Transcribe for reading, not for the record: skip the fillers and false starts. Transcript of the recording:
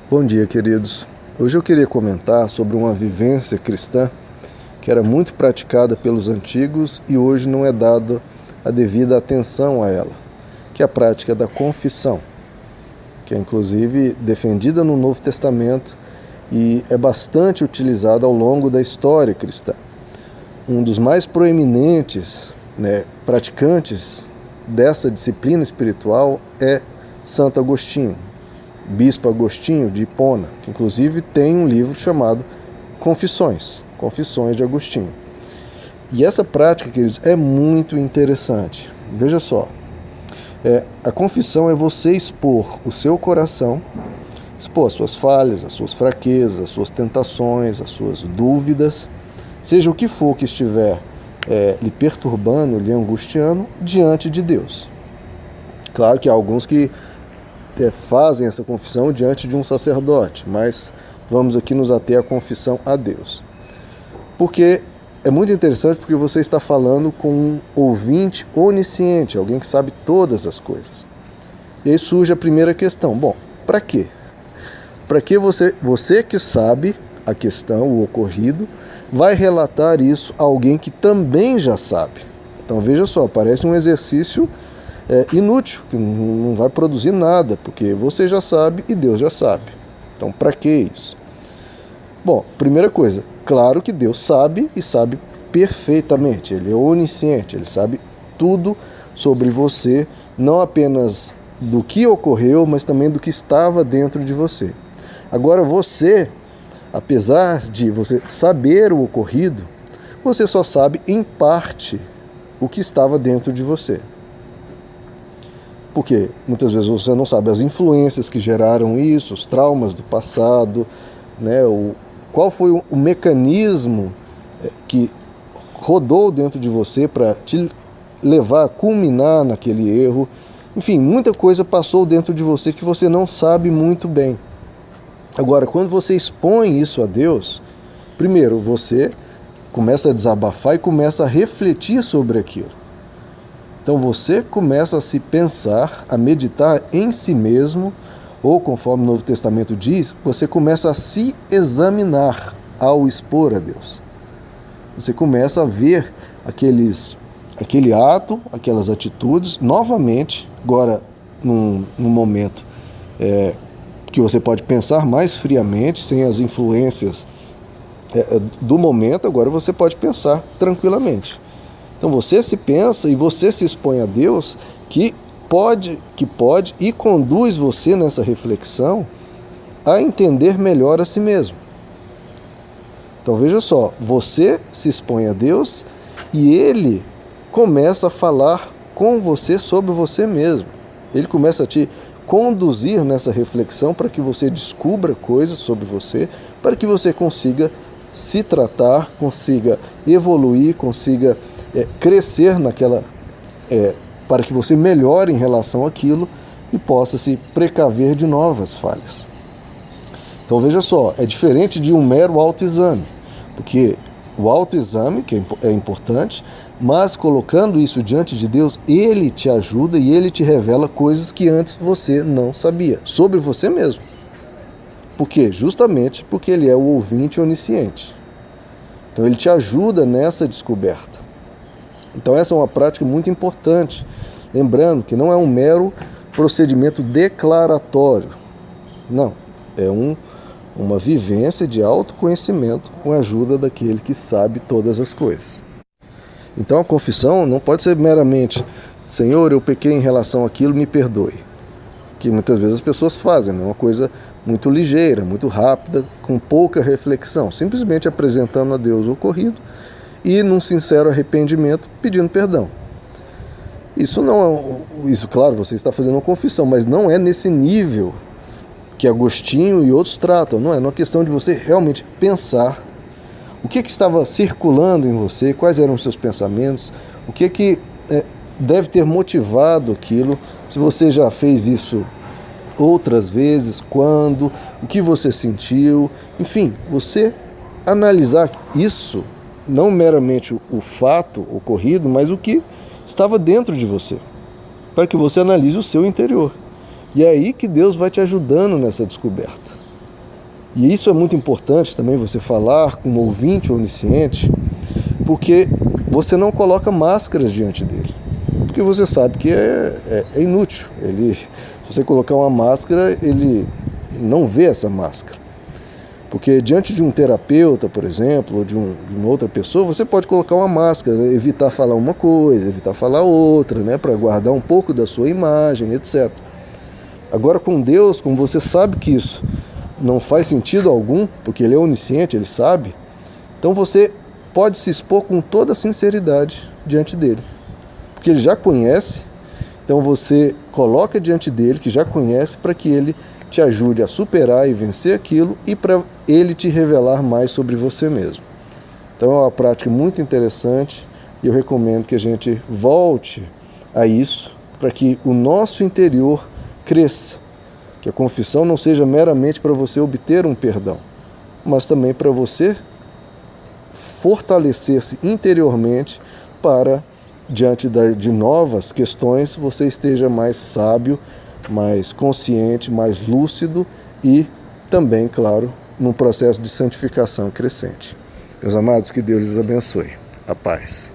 Bom dia, queridos. Hoje eu queria comentar sobre uma vivência cristã que era muito praticada pelos antigos e hoje não é dada a devida atenção a ela, que é a prática da confissão, que é inclusive defendida no Novo Testamento e é bastante utilizada ao longo da história cristã. Um dos mais proeminentes, praticantes dessa disciplina espiritual é Santo Agostinho, Bispo Agostinho de Hipona, que inclusive tem um livro chamado Confissões de Agostinho. E essa prática, queridos, é muito interessante. Veja só, a confissão é você expor o seu coração, expor as suas falhas, as suas fraquezas, as suas tentações, as suas dúvidas, seja o que for que estiver lhe perturbando, lhe angustiando, diante de Deus. Claro que há alguns que fazem essa confissão diante de um sacerdote, mas vamos aqui nos ater à confissão a Deus. Porque é muito interessante, porque você está falando com um ouvinte onisciente, alguém que sabe todas as coisas. E aí surge a primeira questão. Bom, para quê? Para que você que sabe a questão, o ocorrido, vai relatar isso a alguém que também já sabe? Então veja só, parece um exercício inútil, que não vai produzir nada, porque você já sabe e Deus já sabe. Então, para que isso? Bom, primeira coisa, claro que Deus sabe e sabe perfeitamente, Ele é onisciente, Ele sabe tudo sobre você, não apenas do que ocorreu, mas também do que estava dentro de você. Agora você, apesar de você saber o ocorrido, você só sabe em parte o que estava dentro de você. Porque muitas vezes você não sabe as influências que geraram isso, os traumas do passado, qual foi o mecanismo que rodou dentro de você para te levar a culminar naquele erro. Enfim, muita coisa passou dentro de você que você não sabe muito bem. Agora, quando você expõe isso a Deus, primeiro você começa a desabafar e começa a refletir sobre aquilo. Então você começa a se pensar, a meditar em si mesmo, ou conforme o Novo Testamento diz, você começa a se examinar ao expor a Deus. Você começa a ver aquele ato, aquelas atitudes, novamente, agora num momento que você pode pensar mais friamente, sem as influências do momento, agora você pode pensar tranquilamente. Então você se pensa e você se expõe a Deus que pode e conduz você nessa reflexão a entender melhor a si mesmo. Então veja só, você se expõe a Deus e Ele começa a falar com você sobre você mesmo. Ele começa a te conduzir nessa reflexão para que você descubra coisas sobre você, para que você consiga se tratar, consiga evoluir, consiga crescer para que você melhore em relação àquilo e possa se precaver de novas falhas. Então veja só, é diferente de um mero autoexame, porque o autoexame, que é importante, mas colocando isso diante de Deus, Ele te ajuda e Ele te revela coisas que antes você não sabia, sobre você mesmo. Por quê? Justamente porque Ele é o ouvinte onisciente. Então Ele te ajuda nessa descoberta. Então essa é uma prática muito importante, lembrando que não é um mero procedimento declaratório, não, é uma vivência de autoconhecimento com a ajuda daquele que sabe todas as coisas. Então a confissão não pode ser meramente, Senhor, eu pequei em relação àquilo, me perdoe, que muitas vezes as pessoas fazem, uma coisa muito ligeira, muito rápida, com pouca reflexão, simplesmente apresentando a Deus o ocorrido, e num sincero arrependimento pedindo perdão. Isso claro, você está fazendo uma confissão, mas não é nesse nível que Agostinho e outros tratam, não é uma questão de você realmente pensar o que estava circulando em você, quais eram os seus pensamentos, o que deve ter motivado aquilo, se você já fez isso outras vezes, quando, o que você sentiu, enfim, você analisar isso, não meramente o fato ocorrido, mas o que estava dentro de você, para que você analise o seu interior. E é aí que Deus vai te ajudando nessa descoberta. E isso é muito importante também, você falar com um ouvinte onisciente, porque você não coloca máscaras diante dele. Porque você sabe que é inútil. Se você colocar uma máscara, ele não vê essa máscara. Porque diante de um terapeuta, por exemplo, ou de uma outra pessoa, você pode colocar uma máscara, né? Evitar falar uma coisa, evitar falar outra, né? Para guardar um pouco da sua imagem, etc. Agora com Deus, como você sabe que isso não faz sentido algum, porque Ele é onisciente, Ele sabe, então você pode se expor com toda a sinceridade diante dele. Porque Ele já conhece, então você coloca diante dele, que já conhece, para que Ele te ajude a superar e vencer aquilo e para Ele te revelar mais sobre você mesmo. Então é uma prática muito interessante e eu recomendo que a gente volte a isso para que o nosso interior cresça, que a confissão não seja meramente para você obter um perdão, mas também para você fortalecer-se interiormente para, diante de novas questões, você esteja mais sábio, mais consciente, mais lúcido e também, claro, num processo de santificação crescente. Meus amados, que Deus lhes abençoe. A paz.